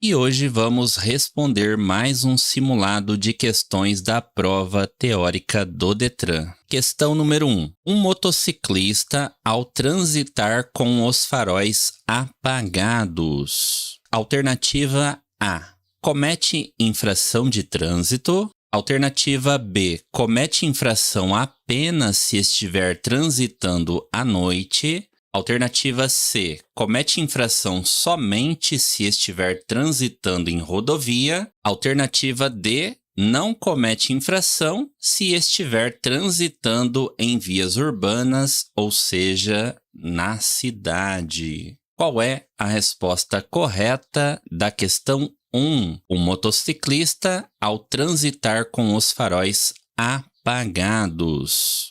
E hoje vamos responder mais um simulado de questões da prova teórica do Detran. Questão número 1. Um motociclista ao transitar com os faróis apagados. Alternativa A. Comete infração de trânsito. Alternativa B. Comete infração apenas se estiver transitando à noite. Alternativa C. Comete infração somente se estiver transitando em rodovia. Alternativa D. Não comete infração se estiver transitando em vias urbanas, ou seja, na cidade. Qual é a resposta correta da questão 1? Um motociclista ao transitar com os faróis apagados.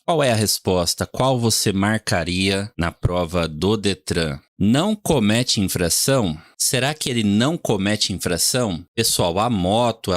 Qual é a resposta? Qual você marcaria na prova do Detran? Não comete infração? Será que ele não comete infração? Pessoal, a moto,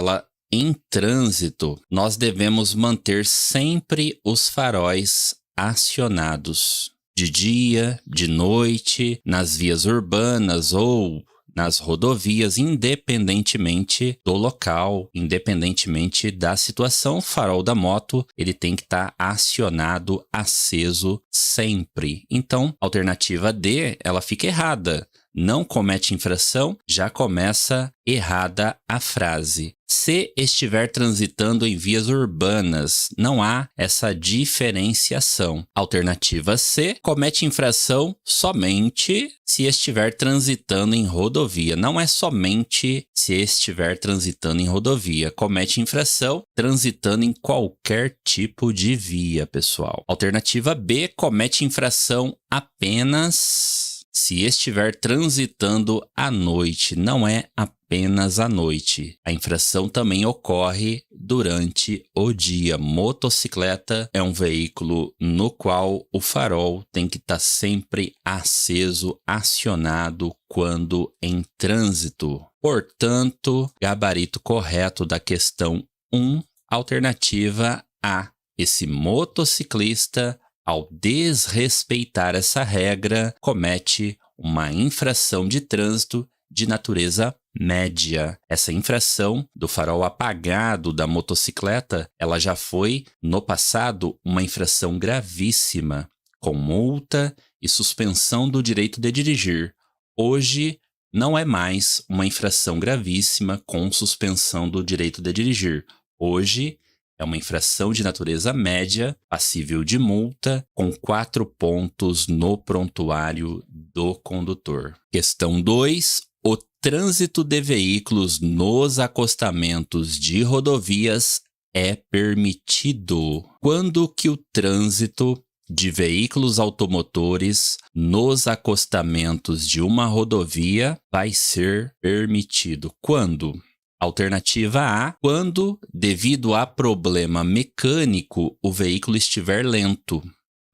em trânsito, nós devemos manter sempre os faróis acionados. De dia, de noite, nas vias urbanas ou nas rodovias, independentemente do local, independentemente da situação, o farol da moto, ele tem que estar acionado, aceso sempre. Então, a alternativa D, ela fica errada. Não comete infração, já começa errada a frase. Se estiver transitando em vias urbanas, não há essa diferenciação. Alternativa C, comete infração somente se estiver transitando em rodovia. Não é somente se estiver transitando em rodovia. Comete infração transitando em qualquer tipo de via, pessoal. Alternativa B, comete infração apenas se estiver transitando à noite. Não é apenas à noite. A infração também ocorre durante o dia. Motocicleta é um veículo no qual o farol tem que estar sempre aceso, acionado quando em trânsito. Portanto, gabarito correto da questão 1, alternativa A. Esse motociclista, ao desrespeitar essa regra, comete uma infração de trânsito de natureza média. Essa infração do farol apagado da motocicleta, ela já foi, no passado, uma infração gravíssima, com multa e suspensão do direito de dirigir. Hoje, não é mais uma infração gravíssima com suspensão do direito de dirigir. Hoje, é uma infração de natureza média, passível de multa, com 4 pontos no prontuário do condutor. Questão 2. O trânsito de veículos nos acostamentos de rodovias é permitido. Quando que o trânsito de veículos automotores nos acostamentos de uma rodovia vai ser permitido? Quando? Alternativa A, quando, devido a problema mecânico, o veículo estiver lento.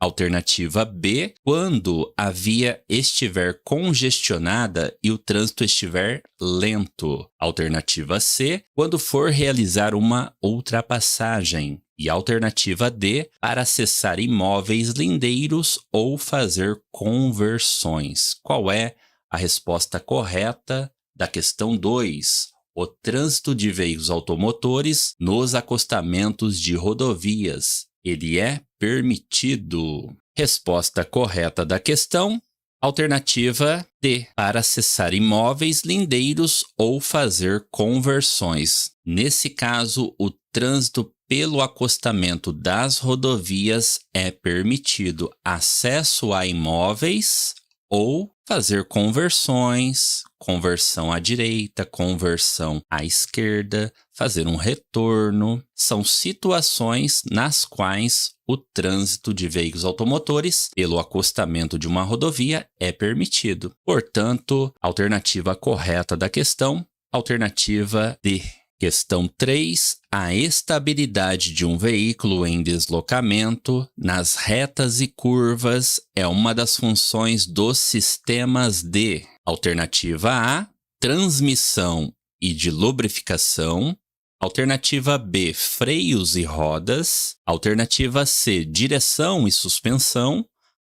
Alternativa B, quando a via estiver congestionada e o trânsito estiver lento. Alternativa C, quando for realizar uma ultrapassagem. E alternativa D, para acessar imóveis lindeiros ou fazer conversões. Qual é a resposta correta da questão 2? O trânsito de veículos automotores nos acostamentos de rodovias, ele é permitido. Resposta correta da questão, alternativa D, para acessar imóveis lindeiros ou fazer conversões. Nesse caso, o trânsito pelo acostamento das rodovias é permitido. Acesso a imóveis ou fazer conversões, conversão à direita, conversão à esquerda, fazer um retorno. São situações nas quais o trânsito de veículos automotores pelo acostamento de uma rodovia é permitido. Portanto, alternativa correta da questão, alternativa D. Questão 3. A estabilidade de um veículo em deslocamento nas retas e curvas é uma das funções dos sistemas de alternativa A, transmissão e de lubrificação. Alternativa B, freios e rodas. Alternativa C, direção e suspensão.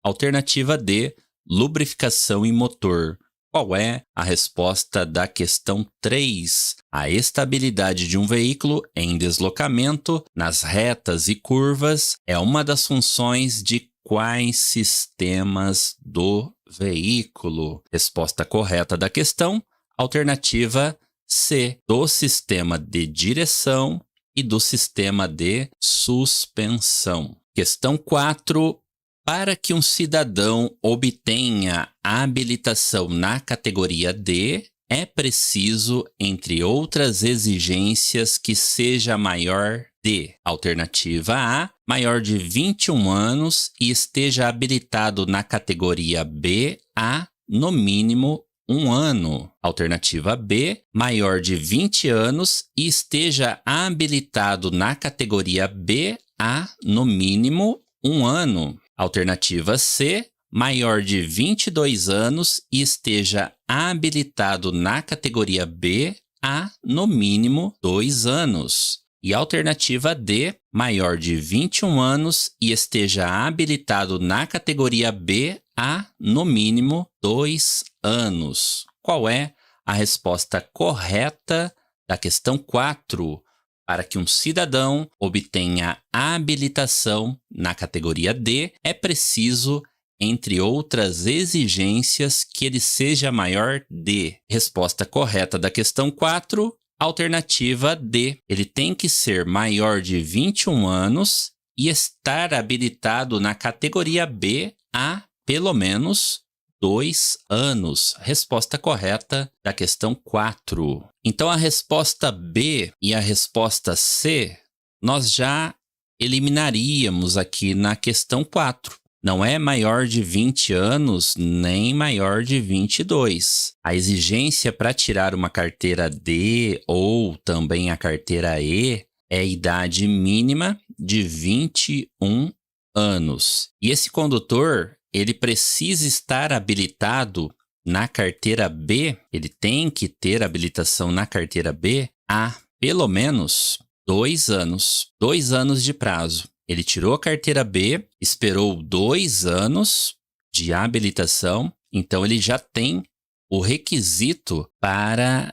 Alternativa D, lubrificação e motor. Qual é a resposta da questão 3? A estabilidade de um veículo em deslocamento nas retas e curvas é uma das funções de quais sistemas do veículo? Resposta correta da questão, alternativa C, do sistema de direção e do sistema de suspensão. Questão 4. Para que um cidadão obtenha a habilitação na categoria D, é preciso, entre outras exigências, que seja maior de, alternativa A, maior de 21 anos e esteja habilitado na categoria B há, no mínimo, 1 ano. Alternativa B, maior de 20 anos e esteja habilitado na categoria B há, no mínimo, 1 ano. Alternativa C, maior de 22 anos e esteja habilitado na categoria B há, no mínimo, 2 anos. E alternativa D, maior de 21 anos e esteja habilitado na categoria B há, no mínimo, 2 anos. Qual é a resposta correta da questão 4? Para que um cidadão obtenha a habilitação na categoria D, é preciso, entre outras exigências, que ele seja maior de. Resposta correta da questão 4, alternativa D. Ele tem que ser maior de 21 anos e estar habilitado na categoria B há, pelo menos, 2 anos. Resposta correta da questão 4. Então, a resposta B e a resposta C, nós já eliminaríamos aqui na questão 4. Não é maior de 20 anos, nem maior de 22. A exigência para tirar uma carteira D ou também a carteira E é a idade mínima de 21 anos. E esse condutor, ele precisa estar habilitado na carteira B, ele tem que ter habilitação na carteira B há pelo menos 2 anos. 2 anos de prazo. Ele tirou a carteira B, esperou 2 anos de habilitação, então ele já tem o requisito para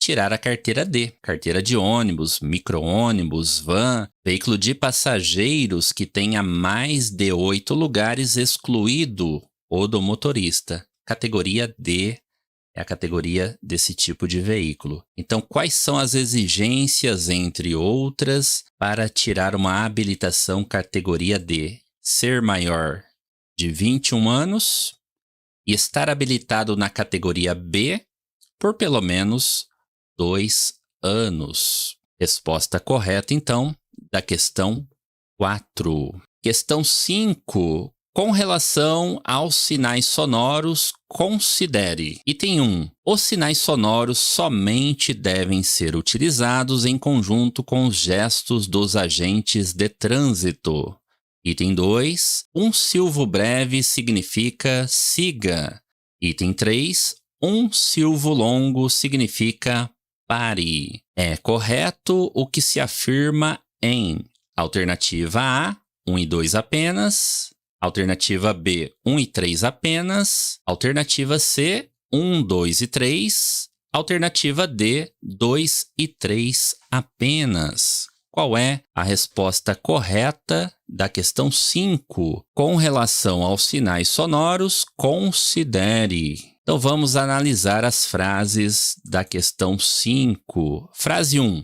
tirar a carteira D. Carteira de ônibus, micro-ônibus, van, veículo de passageiros que tenha mais de 8 lugares, excluído o do motorista. Categoria D é a categoria desse tipo de veículo. Então, quais são as exigências, entre outras, para tirar uma habilitação categoria D? Ser maior de 21 anos e estar habilitado na categoria B por pelo menos 2 anos. Resposta correta, então, da questão 4. Questão 5. Com relação aos sinais sonoros, considere. Item 1. Os sinais sonoros somente devem ser utilizados em conjunto com os gestos dos agentes de trânsito. Item 2. Um silvo breve significa siga. Item 3. Um silvo longo significa pare. É correto o que se afirma em alternativa A, 1 e 2 apenas. Alternativa B, 1 e 3 apenas. Alternativa C, 1, 2 e 3. Alternativa D, 2 e 3 apenas. Qual é a resposta correta da questão 5? Com relação aos sinais sonoros, considere. Então vamos analisar as frases da questão 5. Frase 1.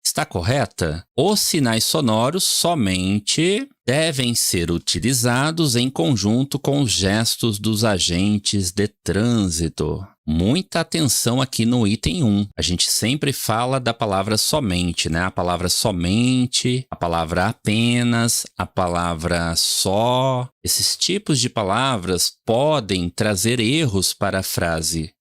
Está correta? Os sinais sonoros somente devem ser utilizados em conjunto com os gestos dos agentes de trânsito. Muita atenção aqui no item 1. A gente sempre fala da palavra somente, né? A palavra somente, a palavra apenas, a palavra só. Esses tipos de palavras podem trazer erros para a frase,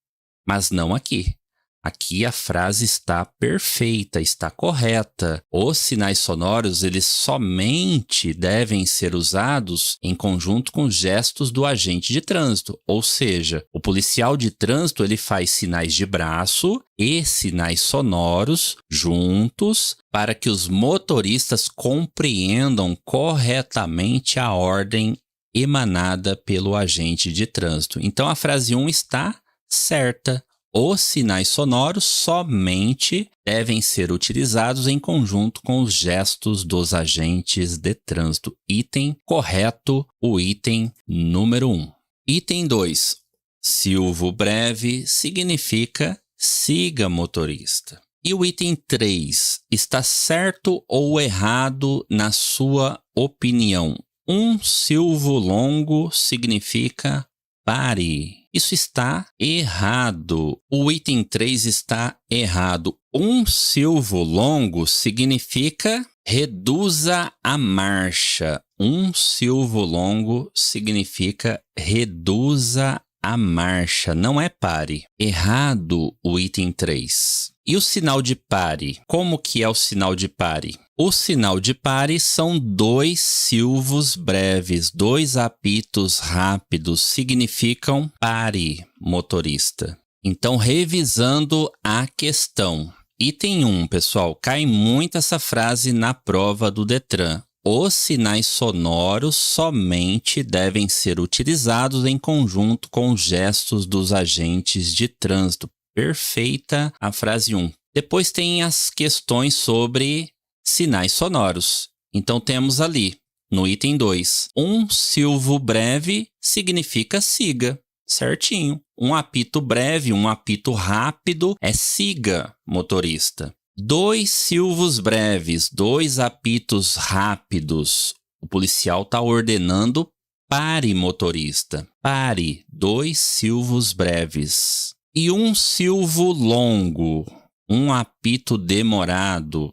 mas não aqui. Aqui a frase está perfeita, está correta. Os sinais sonoros, eles somente devem ser usados em conjunto com os gestos do agente de trânsito. Ou seja, o policial de trânsito, ele faz sinais de braço e sinais sonoros juntos para que os motoristas compreendam corretamente a ordem emanada pelo agente de trânsito. Então a frase 1 está certa. Os sinais sonoros somente devem ser utilizados em conjunto com os gestos dos agentes de trânsito. Item correto, o item número 1. Item 2. Silvo breve significa siga, motorista. E o item 3, está certo ou errado na sua opinião? Um silvo longo significa pare. Isso está errado. O item 3 está errado. Um silvo longo significa reduza a marcha. Um silvo longo significa reduza a marcha, não é pare. Errado o item 3. E o sinal de pare? Como que é o sinal de pare? O sinal de pare são 2 silvos breves, 2 apitos rápidos, significam pare, motorista. Então, revisando a questão. Item 1, pessoal, cai muito essa frase na prova do Detran. Os sinais sonoros somente devem ser utilizados em conjunto com os gestos dos agentes de trânsito. Perfeita a frase 1. Depois tem as questões sobre sinais sonoros. Então temos ali, no item 2, um silvo breve significa siga, certinho. Um apito breve, um apito rápido é siga, motorista. 2 silvos breves, 2 apitos rápidos. O policial está ordenando pare, motorista. Pare, 2 silvos breves. E um silvo longo, um apito demorado.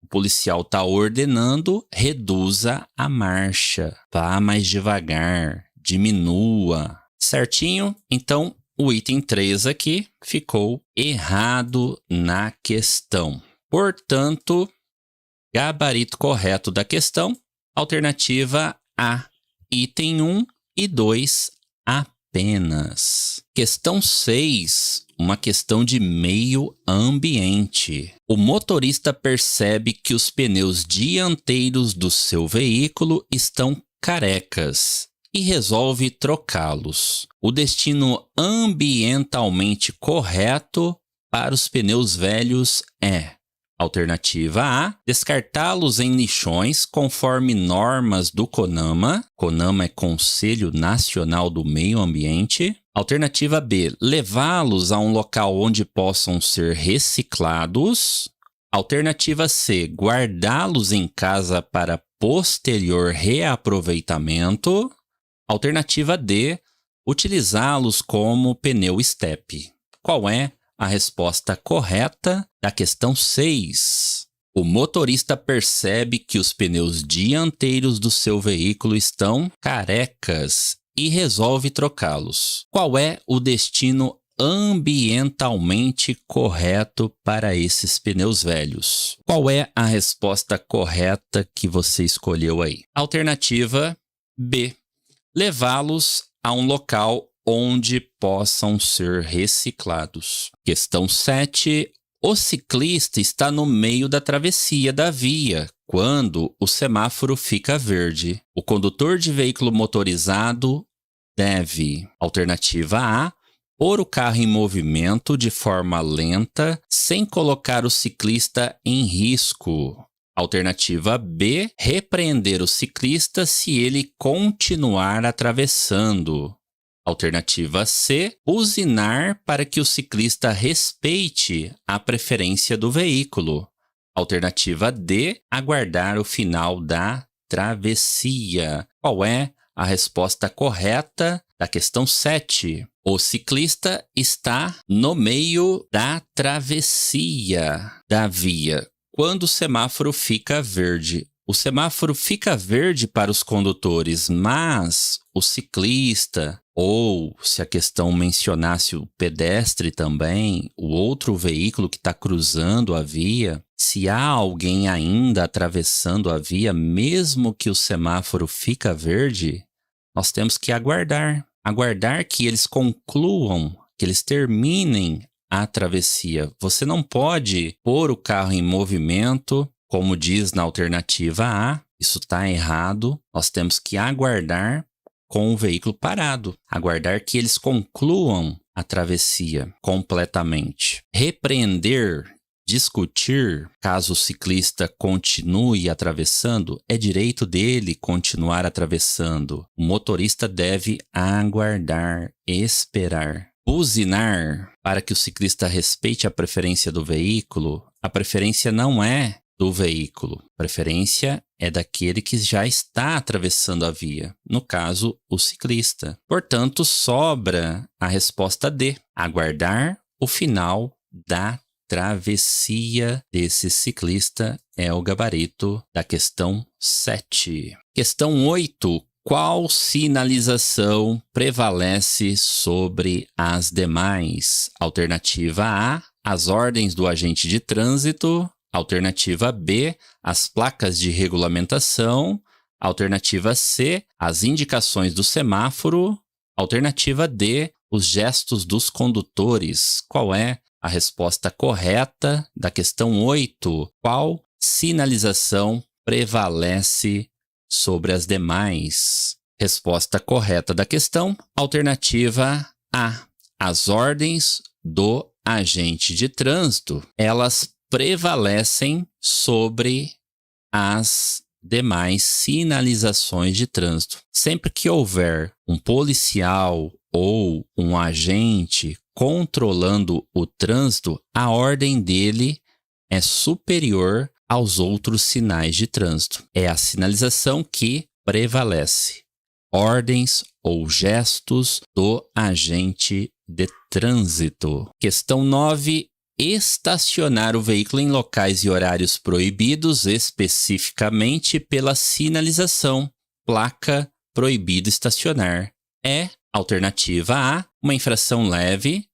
O policial está ordenando reduza a marcha. Vá mais devagar, diminua. Certinho? Então, o item 3 aqui ficou errado na questão. Portanto, gabarito correto da questão, alternativa A, item 1 e 2 apenas. Questão 6, uma questão de meio ambiente. O motorista percebe que os pneus dianteiros do seu veículo estão carecas e resolve trocá-los. O destino ambientalmente correto para os pneus velhos é: alternativa A, descartá-los em lixões conforme normas do CONAMA. CONAMA é Conselho Nacional do Meio Ambiente. Alternativa B, levá-los a um local onde possam ser reciclados. Alternativa C, guardá-los em casa para posterior reaproveitamento. Alternativa D, utilizá-los como pneu estepe. Qual é a resposta correta da questão 6? O motorista percebe que os pneus dianteiros do seu veículo estão carecas e resolve trocá-los. Qual é o destino ambientalmente correto para esses pneus velhos? Qual é a resposta correta que você escolheu aí? Alternativa B, levá-los a um local onde possam ser reciclados. Questão 7. O ciclista está no meio da travessia da via quando o semáforo fica verde. O condutor de veículo motorizado deve, alternativa A, pôr o carro em movimento de forma lenta sem colocar o ciclista em risco. Alternativa B, repreender o ciclista se ele continuar atravessando. Alternativa C, buzinar para que o ciclista respeite a preferência do veículo. Alternativa D, aguardar o final da travessia. Qual é a resposta correta da questão 7? O ciclista está no meio da travessia da via quando o semáforo fica verde. O semáforo fica verde para os condutores, mas o ciclista, ou se a questão mencionasse o pedestre também, o outro veículo que está cruzando a via, se há alguém ainda atravessando a via, mesmo que o semáforo fica verde, nós temos que aguardar que eles concluam, que eles terminem a travessia. Você não pode pôr o carro em movimento, como diz na alternativa A, isso está errado. Nós temos que aguardar com o veículo parado, aguardar que eles concluam a travessia completamente. Repreender, discutir, caso o ciclista continue atravessando, é direito dele continuar atravessando. O motorista deve aguardar, esperar. Buzinar, para que o ciclista respeite a preferência do veículo, a preferência não é do veículo. A preferência é daquele que já está atravessando a via, no caso, o ciclista. Portanto, sobra a resposta D, aguardar o final da travessia desse ciclista é o gabarito da questão 7. Questão 8. Qual sinalização prevalece sobre as demais? Alternativa A, as ordens do agente de trânsito. Alternativa B, as placas de regulamentação. Alternativa C, as indicações do semáforo. Alternativa D, os gestos dos condutores. Qual é a resposta correta da questão 8? Qual sinalização prevalece sobre as demais? Resposta correta da questão, alternativa A. As ordens do agente de trânsito, elas prevalecem sobre as demais sinalizações de trânsito. Sempre que houver um policial ou um agente controlando o trânsito, a ordem dele é superior aos outros sinais de trânsito. É a sinalização que prevalece. Ordens ou gestos do agente de trânsito. Questão 9. Estacionar o veículo em locais e horários proibidos, especificamente pela sinalização. Placa proibido estacionar. É, alternativa A, uma infração leve,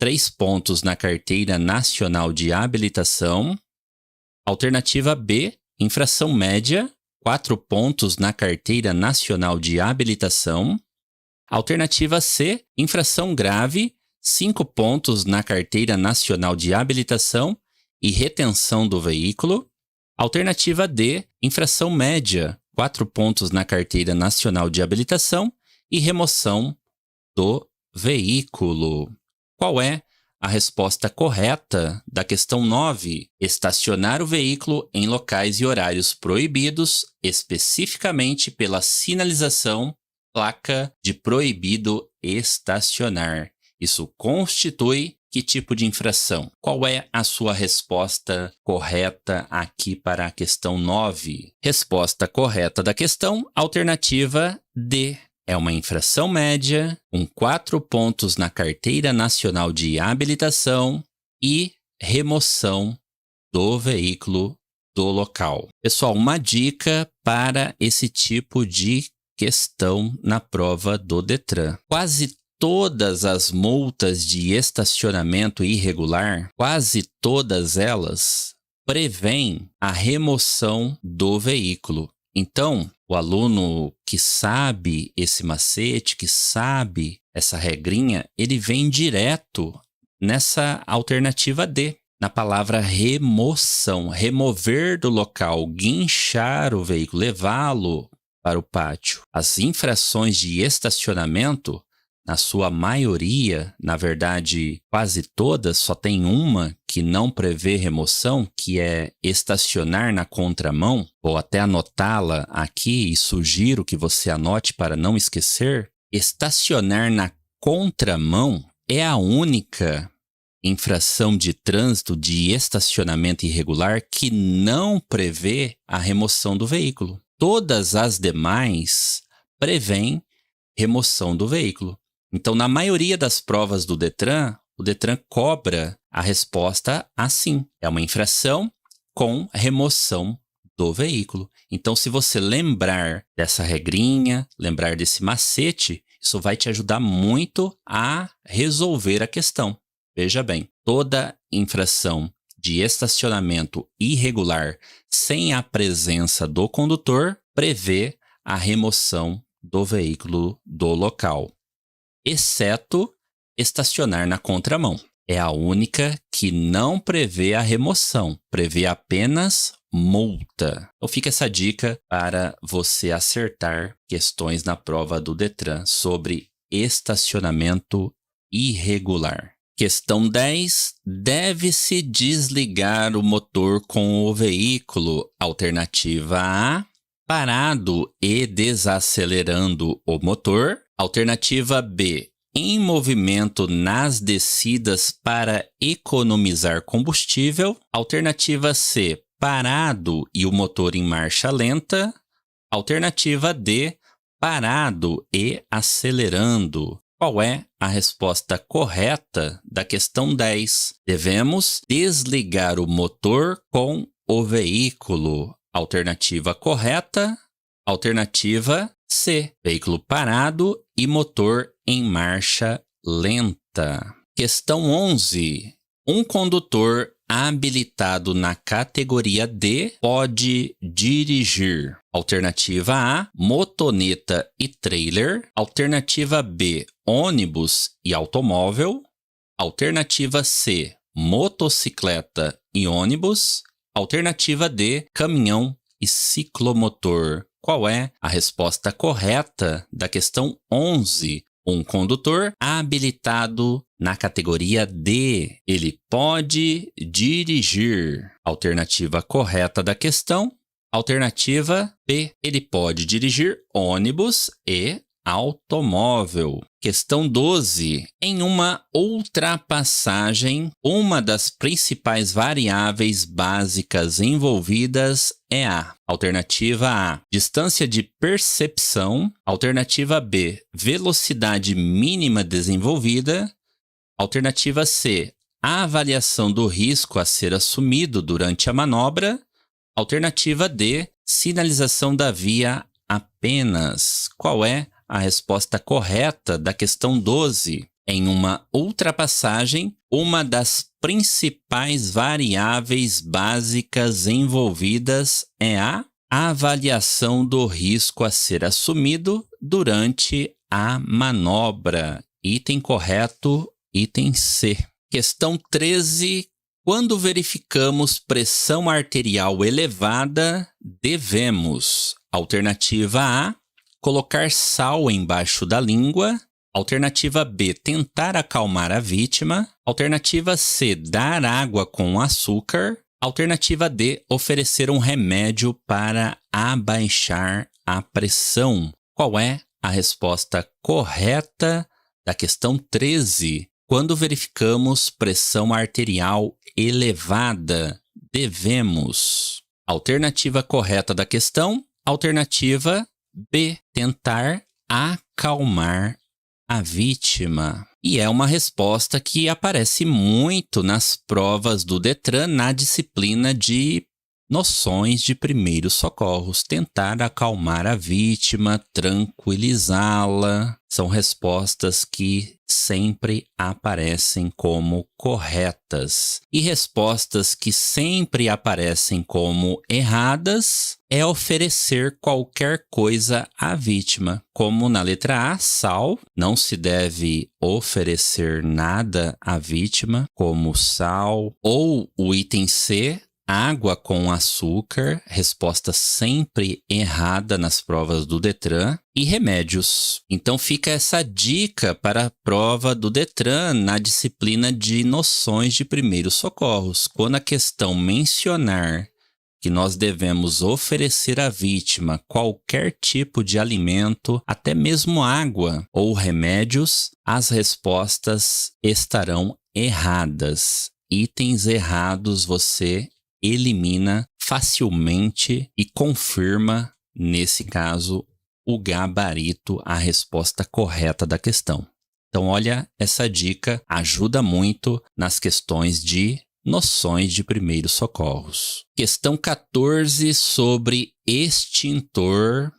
3 pontos na Carteira Nacional de Habilitação. Alternativa B, infração média, 4 pontos na Carteira Nacional de Habilitação. Alternativa C, infração grave, 5 pontos na Carteira Nacional de Habilitação e retenção do veículo. Alternativa D, infração média, 4 pontos na Carteira Nacional de Habilitação e remoção do veículo. Qual é a resposta correta da questão 9? Estacionar o veículo em locais e horários proibidos, especificamente pela sinalização placa de proibido estacionar. Isso constitui que tipo de infração? Qual é a sua resposta correta aqui para a questão 9? Resposta correta da questão, alternativa D. É uma infração média, com 4 pontos na Carteira Nacional de Habilitação e remoção do veículo do local. Pessoal, uma dica para esse tipo de questão na prova do Detran. Quase todas as multas de estacionamento irregular, quase todas elas prevêem a remoção do veículo. Então, o aluno que sabe esse macete, que sabe essa regrinha, ele vem direto nessa alternativa D, na palavra remoção. Remover do local, guinchar o veículo, levá-lo para o pátio. As infrações de estacionamento, na sua maioria, na verdade quase todas, só tem uma que não prevê remoção, que é estacionar na contramão. Vou até anotá-la aqui e sugiro que você anote para não esquecer. Estacionar na contramão é a única infração de trânsito de estacionamento irregular que não prevê a remoção do veículo. Todas as demais prevêem remoção do veículo. Então, na maioria das provas do Detran, o Detran cobra a resposta assim. É uma infração com remoção do veículo. Então, se você lembrar dessa regrinha, lembrar desse macete, isso vai te ajudar muito a resolver a questão. Veja bem, toda infração de estacionamento irregular sem a presença do condutor prevê a remoção do veículo do local, exceto estacionar na contramão. É a única que não prevê a remoção, prevê apenas multa. Então fica essa dica para você acertar questões na prova do Detran sobre estacionamento irregular. Questão 10. Deve-se desligar o motor com o veículo. Alternativa A, parado e desacelerando o motor. Alternativa B, em movimento nas descidas para economizar combustível. Alternativa C, parado e o motor em marcha lenta. Alternativa D, parado e acelerando. Qual é a resposta correta da questão 10? Devemos desligar o motor com o veículo. Alternativa correta, alternativa C, veículo parado e motor em marcha lenta. Questão 11. Um condutor habilitado na categoria D pode dirigir. Alternativa A, motoneta e trailer. Alternativa B, ônibus e automóvel. Alternativa C, motocicleta e ônibus. Alternativa D, caminhão e ciclomotor. Qual é a resposta correta da questão 11? Um condutor habilitado na categoria D, ele pode dirigir. Alternativa correta da questão. Alternativa B, ele pode dirigir ônibus e automóvel. Questão 12. Em uma ultrapassagem, uma das principais variáveis básicas envolvidas é a alternativa A, distância de percepção. Alternativa B, velocidade mínima desenvolvida. Alternativa C, a avaliação do risco a ser assumido durante a manobra. Alternativa D, sinalização da via apenas. Qual é a resposta correta da questão 12? Em uma ultrapassagem, uma das principais variáveis básicas envolvidas é a avaliação do risco a ser assumido durante a manobra. Item correto, item C. Questão 13. Quando verificamos pressão arterial elevada, devemos: alternativa A, colocar sal embaixo da língua. Alternativa B, tentar acalmar a vítima. Alternativa C, dar água com açúcar. Alternativa D, oferecer um remédio para abaixar a pressão. Qual é a resposta correta da questão 13? Quando verificamos pressão arterial elevada, devemos: alternativa correta da questão, alternativa B, tentar acalmar a vítima. E é uma resposta que aparece muito nas provas do Detran na disciplina de noções de primeiros socorros. Tentar acalmar a vítima, tranquilizá-la. São respostas que sempre aparecem como corretas. E respostas que sempre aparecem como erradas é oferecer qualquer coisa à vítima. Como na letra A, sal. Não se deve oferecer nada à vítima, como sal. Ou o item C, água com açúcar, resposta sempre errada nas provas do Detran, e remédios. Então fica essa dica para a prova do Detran na disciplina de noções de primeiros socorros. Quando a questão mencionar que nós devemos oferecer à vítima qualquer tipo de alimento, até mesmo água ou remédios, as respostas estarão erradas. Itens errados você elimina facilmente e confirma, nesse caso, o gabarito, a resposta correta da questão. Então, olha, essa dica ajuda muito nas questões de noções de primeiros socorros. Questão 14 sobre extintor.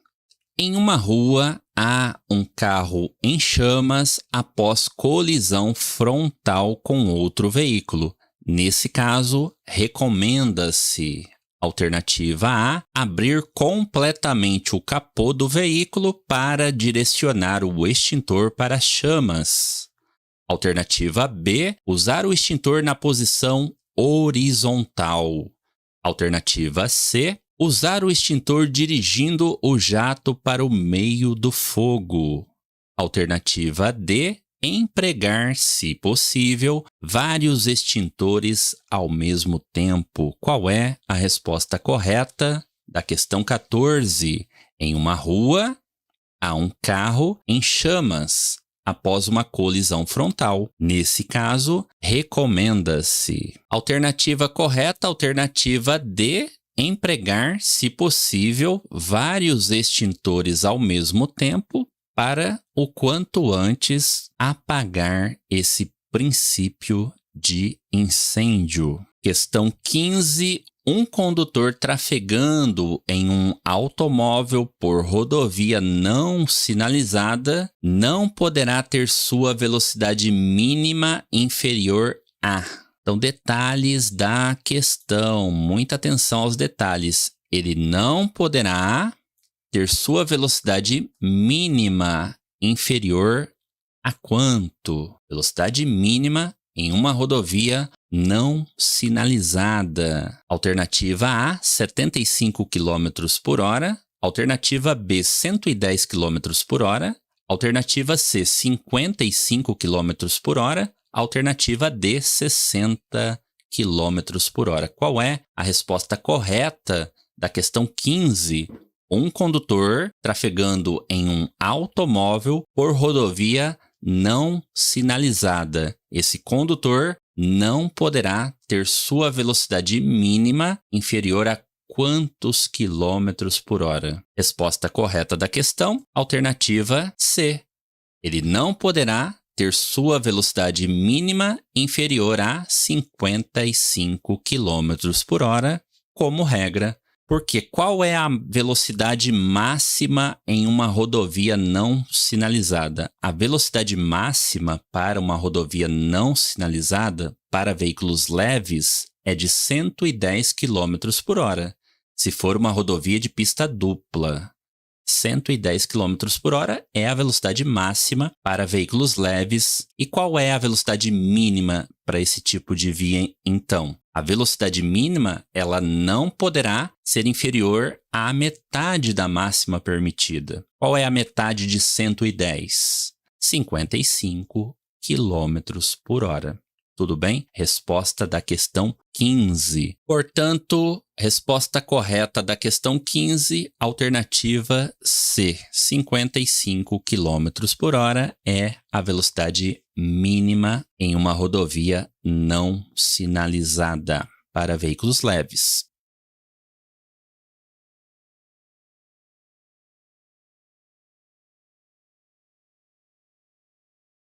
Em uma rua, há um carro em chamas após colisão frontal com outro veículo. Nesse caso, recomenda-se: alternativa A, abrir completamente o capô do veículo para direcionar o extintor para as chamas. Alternativa B, usar o extintor na posição horizontal. Alternativa C, usar o extintor dirigindo o jato para o meio do fogo. Alternativa D, empregar, se possível, vários extintores ao mesmo tempo. Qual é a resposta correta da questão 14? Em uma rua, há um carro em chamas após uma colisão frontal. Nesse caso, recomenda-se. Alternativa correta, alternativa D, empregar, se possível, vários extintores ao mesmo tempo para o quanto antes apagar esse princípio de incêndio. Questão 15. Um condutor trafegando em um automóvel por rodovia não sinalizada não poderá ter sua velocidade mínima inferior a. Então, detalhes da questão. Muita atenção aos detalhes. Ele não poderá ter sua velocidade mínima inferior a quanto? Velocidade mínima em uma rodovia não sinalizada. Alternativa A, 75 km por hora. Alternativa B, 110 km por hora. Alternativa C, 55 km por hora. Alternativa D, 60 km por hora. Qual é a resposta correta da questão 15? Um condutor trafegando em um automóvel por rodovia não sinalizada. Esse condutor não poderá ter sua velocidade mínima inferior a quantos quilômetros por hora? Resposta correta da questão, alternativa C. Ele não poderá ter sua velocidade mínima inferior a 55 km por hora, como regra. Porque qual é a velocidade máxima em uma rodovia não sinalizada? A velocidade máxima para uma rodovia não sinalizada para veículos leves é de 110 km por hora. Se for uma rodovia de pista dupla, 110 km por hora é a velocidade máxima para veículos leves. E qual é a velocidade mínima para esse tipo de via, então? A velocidade mínima, ela não poderá ser inferior à metade da máxima permitida. Qual é a metade de 110? 55 km por hora. Tudo bem? Resposta da questão 15. Portanto, resposta correta da questão 15, alternativa C. 55 km por hora é a velocidade mínima em uma rodovia não sinalizada para veículos leves.